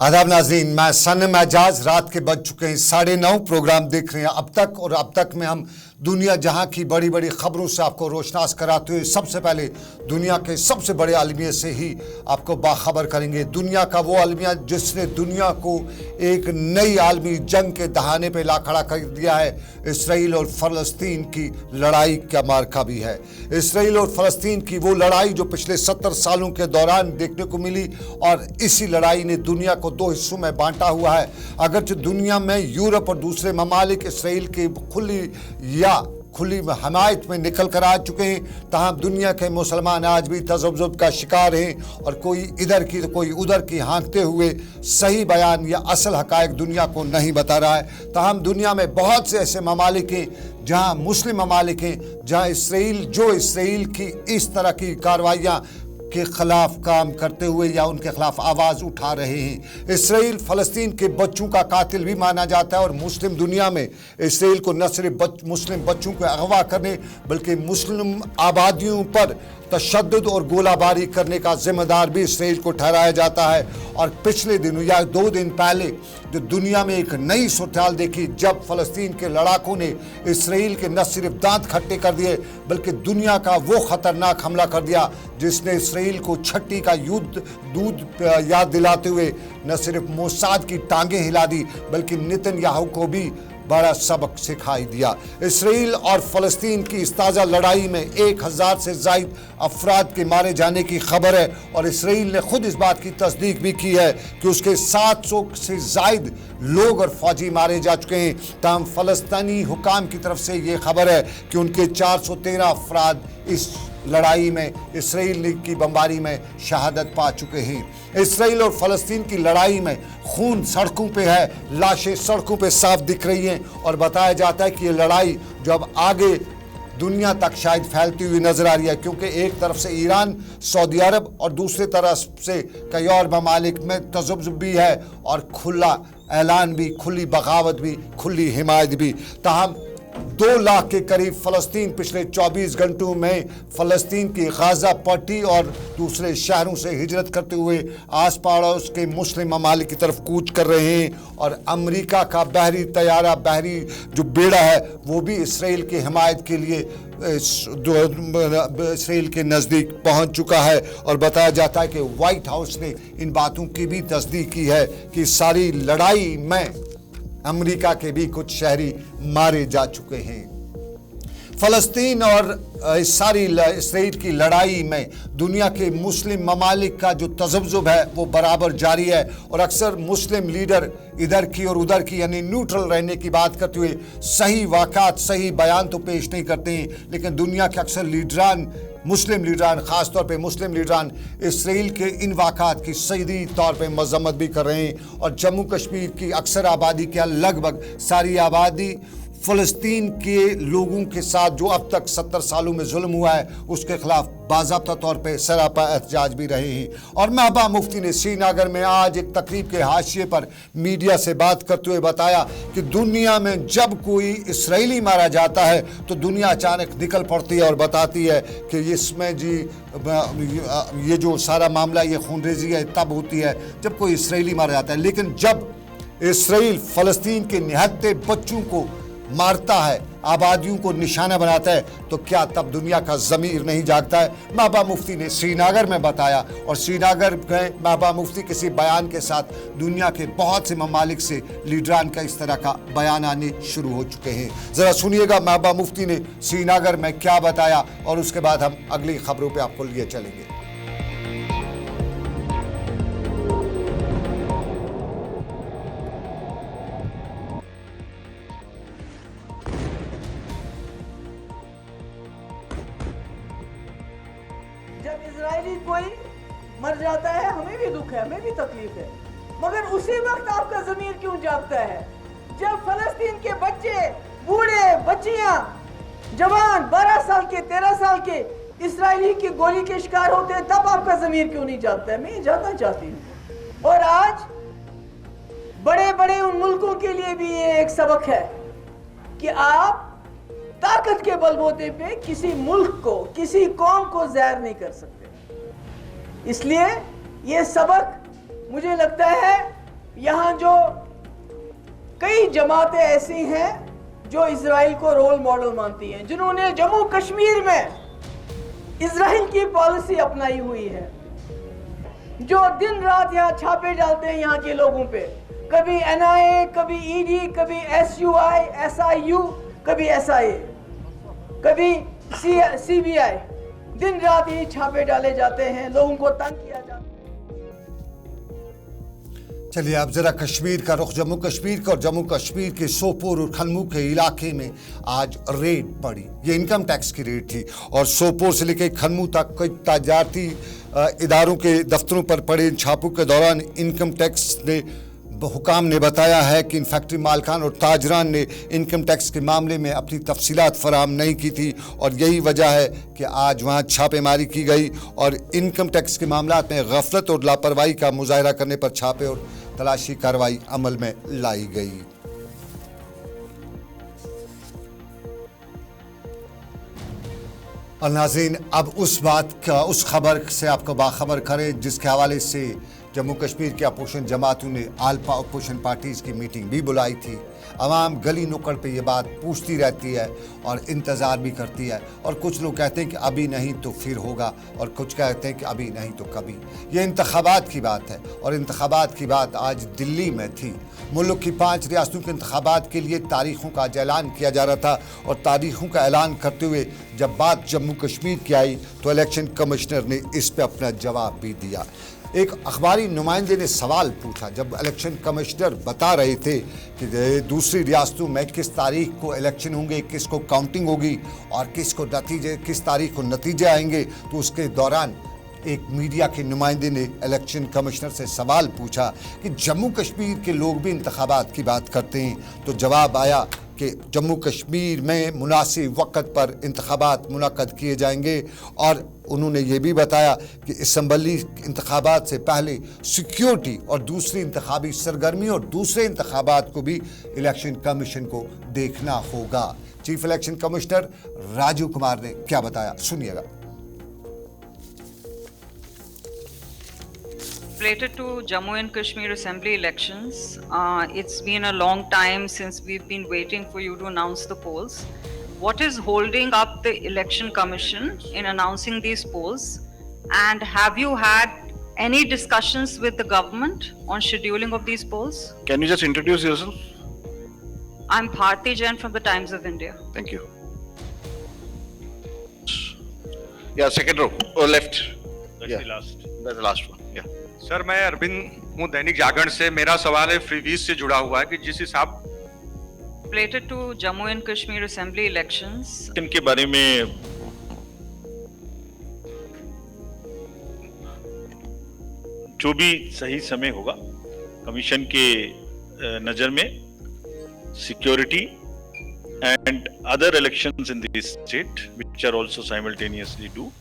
आदाब नाज़रीन, मैं सनम एजाज। रात के बज चुके हैं 9:30। प्रोग्राम देख रहे हैं अब तक में हम दुनिया जहां की बड़ी बड़ी खबरों से आपको रोशनास कराते हुए सबसे पहले दुनिया के सबसे बड़े अलमिया से ही आपको बाखबर करेंगे। दुनिया का वो अलमिया जिसने दुनिया को एक नई आलमी जंग के दहाने पे ला खड़ा कर दिया है। इसराइल और फ़लस्तीन की लड़ाई का मार्का भी है। इसराइल और फ़लस्तीन की वो लड़ाई जो पिछले 70 सालों के दौरान देखने को मिली, और इसी लड़ाई ने दुनिया को दो हिस्सों में बांटा हुआ है। अगरचे दुनिया में यूरोप और दूसरे ममालिक इसराइल की खुली हमायत में निकल कर आ चुके हैं, तहाँ दुनिया के मुसलमान आज भी तज़ब्ज़ुब का शिकार हैं और कोई इधर की तो कोई उधर की हाँकते हुए सही बयान या असल हक़ाइक़ दुनिया को नहीं बता रहा है। तहाँ दुनिया में बहुत से ऐसे ममालिक हैं जहाँ मुस्लिम ममालिक हैं, जहाँ इसराइल की इस तरह की कार्रवाइयाँ के ख़िलाफ़ काम करते हुए या उनके ख़िलाफ़ आवाज़ उठा रहे हैं। इसराइल फ़लस्तीन के बच्चों का कातिल भी माना जाता है, और मुस्लिम दुनिया में इसराइल को न सिर्फ मुस्लिम बच्चों को अगवा करने बल्कि मुस्लिम आबादियों पर तशद्दुद और गोलाबारी करने का ज़िम्मेदार भी इसराइल को ठहराया जाता है। और पिछले दिनों या 2 दिन पहले जो दुनिया में एक नई सूरत देखी, जब फ़लस्तीन के लड़ाकों ने इसराइल के न सिर्फ दांत खट्टे कर दिए बल्कि दुनिया का वो ख़तरनाक हमला कर दिया जिसने इसराइल को छठी का दूध याद दिलाते हुए न सिर्फ मोसाद की टांगें हिला दी बल्कि नेतन्याहू को भी बड़ा सबक सिखाई दिया। इसराइल और फ़लस्तीन की इस ताज़ा लड़ाई में 1000 से ज़ायद अफराद के मारे जाने की खबर है, और इसराइल ने खुद इस बात की तस्दीक भी की है कि उसके 700 से ज़ायद लोग और फौजी मारे जा चुके हैं। तमाम फ़लस्तीनी हुकाम की तरफ से ये खबर है कि उनके 413 अफराद इस लड़ाई में इसराइल की बमबारी में शहादत पा चुके हैं। इसराइल और फ़लस्तीन की लड़ाई में खून सड़कों पे है, लाशें सड़कों पे साफ दिख रही हैं, और बताया जाता है कि ये लड़ाई जो अब आगे दुनिया तक शायद फैलती हुई नज़र आ रही है, क्योंकि एक तरफ से ईरान, सऊदी अरब और दूसरी तरफ से कई और ममालिक में तज़ब्ज़ुब भी है और खुला ऐलान भी, खुली बगावत भी, खुली हिमायत भी। ताहम 2 लाख के करीब फ़लस्तीन पिछले 24 घंटों में फ़लस्तीन की गाज़ा पट्टी और दूसरे शहरों से हिजरत करते हुए आस पड़ोस के मुस्लिम ममालिक की तरफ कूच कर रहे हैं, और अमेरिका का बहरी जो बेड़ा है वो भी इसराइल की हिमायत के लिए इसराइल के नज़दीक पहुंच चुका है। और बताया जाता है कि वाइट हाउस ने इन बातों की भी तस्दीक की है कि सारी लड़ाई में अमेरिका के भी कुछ शहरी मारे जा चुके हैं। फ़लस्तीन और सारी इसराइल की लड़ाई में दुनिया के मुस्लिम ममालिक का जो तज़ब्ज़ुब है वो बराबर जारी है, और अक्सर मुस्लिम लीडर इधर की और उधर की यानी न्यूट्रल रहने की बात करते हुए सही वाक़ात, सही बयान तो पेश नहीं करते हैं, लेकिन दुनिया के अक्सर मुस्लिम लीडरान, ख़ास तौर पे मुस्लिम लीडरान इसराइल के इन वाक़ात की सही तौर पे मज़म्मत भी कर रहे हैं। और जम्मू कश्मीर की अक्सर आबादी के लगभग सारी आबादी फ़लस्तीन के लोगों के साथ जो अब तक 70 सालों में जुल्म हुआ है उसके ख़िलाफ़ बाज़ाब्ता तौर पे सरापा एहतजाज भी रहे हैं। और महबूबा मुफ्ती ने श्रीनगर में आज एक तकरीब के हाशिए पर मीडिया से बात करते हुए बताया कि दुनिया में जब कोई इसराइली मारा जाता है तो दुनिया अचानक निकल पड़ती है और बताती है कि इसमें जी ये जो सारा मामला, ये खूनरेज़ी है तब होती है जब कोई इसराइली मारा जाता है, लेकिन जब इसराइल फ़लस्तीन के निहत्ते बच्चों को मारता है, आबादियों को निशाना बनाता है, तो क्या तब दुनिया का ज़मीर नहीं जागता है? महबूबा मुफ्ती ने श्रीनगर में बताया, और श्रीनगर गए महबूबा मुफ्ती किसी बयान के साथ दुनिया के बहुत से ममालिक से लीडरान का इस तरह का बयान आने शुरू हो चुके हैं। ज़रा सुनिएगा महबूबा मुफ्ती ने श्रीनगर में क्या बताया, और उसके बाद हम अगली खबरों पर आपको लिए चलेंगे। इजरायली कोई मर जाता है हमें भी दुख है, हमें भी तकलीफ है, मगर उसी वक्त आपका ज़मीर क्यों जागता है जब फ़लस्तीन के बच्चे, बूढ़े, बच्चियां, जवान 12 साल के, 13 साल के इजरायली की गोली के शिकार होते हैं, तब आपका ज़मीर क्यों नहीं जागता है? मैं ये जानना चाहती हूँ। और आज बड़े बड़े उन मुल्कों के लिए भी ये एक सबक है कि आप ताकत के बलबूते पे किसी मुल्क को, किसी कौम को ज़हर नहीं कर सकते। इसलिए ये सबक मुझे लगता है यहाँ जो कई जमातें ऐसी हैं जो इजराइल को रोल मॉडल मानती हैं, जिन्होंने जम्मू कश्मीर में इजराइल की पॉलिसी अपनाई हुई है, जो दिन रात यहाँ छापे डालते हैं यहाँ के लोगों पे, कभी NIA, कभी ED, कभी SUI, SIU, कभी SIA, कभी CBI, दिन रात ही छापे डाले जाते हैं, लोगों को तंग किया जाता है। चलिए अब जरा कश्मीर का रुख जम्मू कश्मीर का, और जम्मू कश्मीर के सोपोर और खनमू के इलाके में आज रेड पड़ी। ये इनकम टैक्स की रेड थी और सोपोर से लेकर खनमू तक कई तजारती इदारों के दफ्तरों पर पड़े इन छापों के दौरान इनकम टैक्स ने हुकाम ने बताया है कि इन फैक्ट्री मालकान और ताजरान ने इनकम टैक्स के मामले में अपनी तफसीलात फराहम नहीं की थी, और यही वजह है कि आज वहाँ छापेमारी की गई और इनकम टैक्स के मामलात में गफलत और लापरवाही का मुजाहरा करने पर छापे और तलाशी कार्रवाई अमल में लाई गई। और नाज़रीन, अब उस खबर से आपको बाखबर करें जिसके हवाले से जम्मू कश्मीर के अपोजिशन जमातों ने आलपा अपोजिशन पार्टीज़ की मीटिंग भी बुलाई थी। आवाम गली नुक्कड़ पे ये बात पूछती रहती है और इंतज़ार भी करती है, और कुछ लोग कहते हैं कि अभी नहीं तो फिर होगा, और कुछ कहते हैं कि अभी नहीं तो कभी। ये इंतखाबात की बात है, और इंतखाबात की बात आज दिल्ली में थी। मुल्क की 5 रियासतों के इंतखाबात के लिए तारीखों का आज ऐलान किया जा रहा था, और तारीखों का ऐलान करते हुए जब बात जम्मू कश्मीर की आई तो इलेक्शन कमिश्नर ने इस पर अपना जवाब भी दिया। एक अखबारी नुमाइंदे ने सवाल पूछा जब इलेक्शन कमिश्नर बता रहे थे कि दूसरी रियासतों में किस तारीख को इलेक्शन होंगे, किसको काउंटिंग होगी और किस तारीख को नतीजे आएंगे, तो उसके दौरान एक मीडिया के नुमाइंदे ने इलेक्शन कमिश्नर से सवाल पूछा कि जम्मू कश्मीर के लोग भी इंतखाबात की बात करते हैं, तो जवाब आया कि जम्मू कश्मीर में मुनासिब वक्त पर इंतखाबात मुनक्कद किए जाएंगे। और उन्होंने ये भी बताया कि असम्बली इंतखाबात से पहले सिक्योरिटी और दूसरी इंतखाबी सरगर्मी और दूसरे इंतखाबात को भी इलेक्शन कमीशन को देखना होगा। Chief election commissioner Rajiv Kumar ने क्या बताया, सुनिएगा। Related to Jammu and Kashmir Assembly elections, it's been a long time since we've been waiting for you to announce the polls. What is holding up the Election Commission in announcing these polls? And have you had any discussions with the government on scheduling of these polls? Can you just introduce yourself? I'm Bharti Jain from the Times of India. Thank you. Yeah, second row or left. That's the last. That's the last one. Yeah. Sir, मैं अरविंद हूँ दैनिक जागरण से। मेरा सवाल है freebies से जुड़ा हुआ है कि जिस हिसाब Related to Jammu and Kashmir Assembly elections, इनके बारे में जो भी सही समय होगा कमीशन के नजर में security and other elections in this state which are also simultaneously डू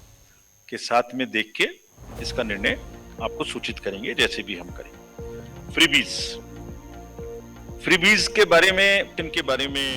के साथ में देख के इसका निर्णय आपको सूचित करेंगे जैसे भी हम करें। फ्रीबीज के बारे में, इनके बारे में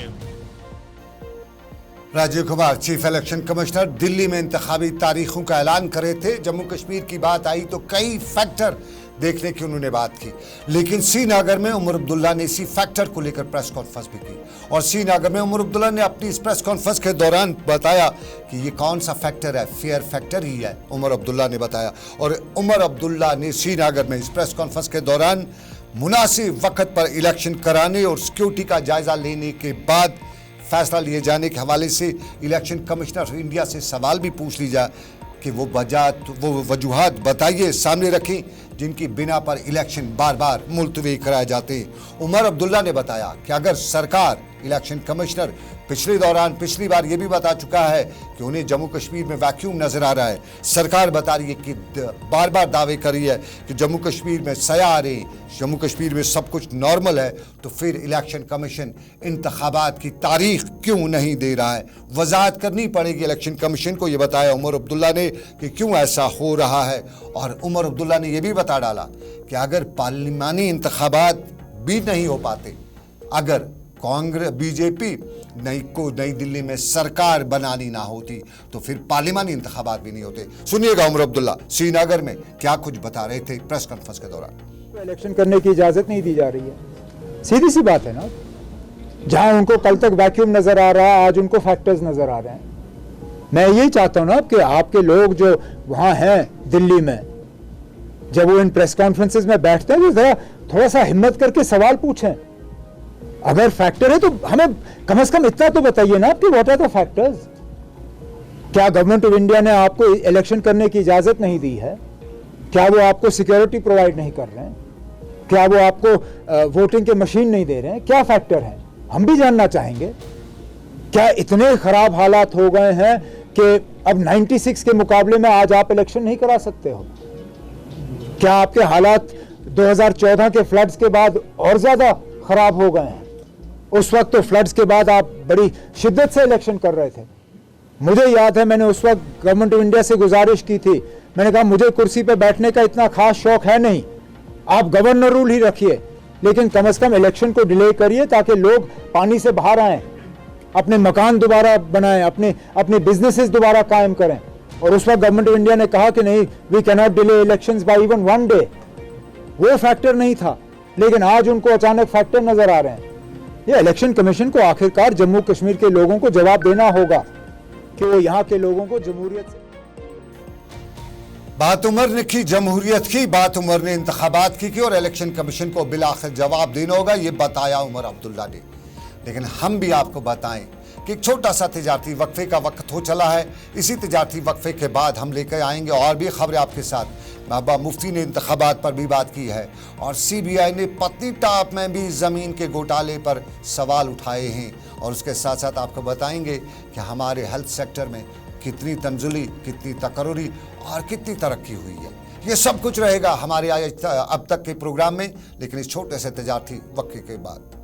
Rajiv Kumar chief election commissioner Delhi में इंतखाबी तारीखों का ऐलान कर रहे थे। जम्मू कश्मीर की बात आई तो कई फैक्टर देखने की उन्होंने बात की, लेकिन श्रीनगर में उमर अब्दुल्ला ने इसी फैक्टर को लेकर प्रेस कॉन्फ्रेंस भी की, और श्रीनगर में उमर अब्दुल्ला ने अपनी इस प्रेस कॉन्फ्रेंस के दौरान बताया कि ये कौन सा फैक्टर है, फेयर फैक्टर ही है, उमर अब्दुल्ला ने बताया। और उमर अब्दुल्ला ने श्रीनगर में इस प्रेस कॉन्फ्रेंस के दौरान मुनासिब वक्त पर इलेक्शन कराने और सिक्योरिटी का जायजा लेने के बाद फैसला लिए जाने के हवाले से इलेक्शन कमिश्नर ऑफ इंडिया से सवाल भी पूछ लीजिए कि वो वजूहात बताइए, सामने रखें जिनकी बिना पर इलेक्शन बार बार मुलतवी कराए जाते हैं। उमर अब्दुल्ला ने बताया कि अगर सरकार, इलेक्शन कमिश्नर पिछली बार ये भी बता चुका है कि उन्हें जम्मू कश्मीर में वैक्यूम नजर आ रहा है। सरकार बता रही है कि बार बार दावे कर रही है कि जम्मू कश्मीर में सया आ रही, जम्मू कश्मीर में सब कुछ नॉर्मल है, तो फिर इलेक्शन कमीशन इंतखाबात की तारीख क्यों नहीं दे रहा है? वजाहत करनी पड़ेगी इलेक्शन कमीशन को, ये बताया उमर अब्दुल्ला ने कि क्यों ऐसा हो रहा है। और उमर अब्दुल्ला ने यह भी बता डाला कि अगर पार्लिमानी इंतखाबात भी नहीं हो पाते, अगर कांग्रेस बीजेपी नई दिल्ली में सरकार बनानी ना होती तो फिर पार्लियामानी इंतखाबात भी नहीं होते। सुनिएगा उमर अब्दुल्ला श्रीनगर में क्या कुछ बता रहे थे प्रेस कॉन्फ्रेंस के दौरान। इलेक्शन करने की इजाजत नहीं दी जा रही है, सीधी सी बात है ना। जहां उनको कल तक वैक्यूम नजर आ रहा है, आज उनको फैक्टर्स नजर आ रहे हैं। मैं यही चाहता हूं ना कि आपके लोग जो वहां हैं दिल्ली में, जब वो इन प्रेस कॉन्फ्रेंसेस में बैठते हैं तो जरा थोड़ा सा हिम्मत करके सवाल पूछें। अगर फैक्टर है तो हमें कम से कम इतना तो बताइए ना कि व्हाट आर द फैक्टर्स। क्या गवर्नमेंट ऑफ इंडिया ने आपको इलेक्शन करने की इजाजत नहीं दी है? क्या वो आपको सिक्योरिटी प्रोवाइड नहीं कर रहे हैं? क्या वो आपको वोटिंग के मशीन नहीं दे रहे हैं? क्या फैक्टर है, हम भी जानना चाहेंगे। क्या इतने खराब हालात हो गए हैं कि अब 96 के मुकाबले में आज आप इलेक्शन नहीं करा सकते हो? क्या आपके हालात 2014 के फ्लड्स के बाद और ज्यादा खराब हो गए हैं? उस वक्त तो फ्लड्स के बाद आप बड़ी शिद्दत से इलेक्शन कर रहे थे। मुझे याद है मैंने उस वक्त गवर्नमेंट ऑफ इंडिया से गुजारिश की थी, मैंने कहा मुझे कुर्सी पे बैठने का इतना खास शौक है नहीं, आप गवर्नर रूल ही रखिए, लेकिन कम से कम इलेक्शन को डिले करिए ताकि लोग पानी से बाहर आएं, अपने मकान दोबारा बनाएं, अपने बिजनेसेस दोबारा कायम करें। और उस वक्त गवर्नमेंट ऑफ इंडिया ने कहा कि नहीं, we can not delay elections by even one day. वो फैक्टर नहीं था, लेकिन आज उनको अचानक फैक्टर नजर आ रहे हैं। ये इलेक्शन कमीशन को आखिरकार जम्मू कश्मीर के लोगों को जवाब देना होगा कि वो यहाँ के लोगों को जमहूरियत से। बात उमर ने की जमहूरियत की, बात उमर ने इंतखाबात की और इलेक्शन कमीशन को बिलाखिर जवाब देना होगा, ये बताया उमर अब्दुल्ला ने। लेकिन हम भी आपको बताएं कि एक छोटा सा तिजारती वक्फे का वक्त हो चला है। इसी तिजारती वक्फे के बाद हम लेकर आएंगे और भी खबरें आपके साथ। महबूबा मुफ्ती ने इंतखाबात पर भी बात की है और CBI ने पत्नीटॉप में भी ज़मीन के घोटाले पर सवाल उठाए हैं। और उसके साथ साथ आपको बताएंगे कि हमारे हेल्थ सेक्टर में कितनी तंजुली, कितनी तकर्रुरी और कितनी तरक्की हुई है। ये सब कुछ रहेगा हमारे अब तक के प्रोग्राम में, लेकिन इस छोटे से तिजारती वक्फे के बाद।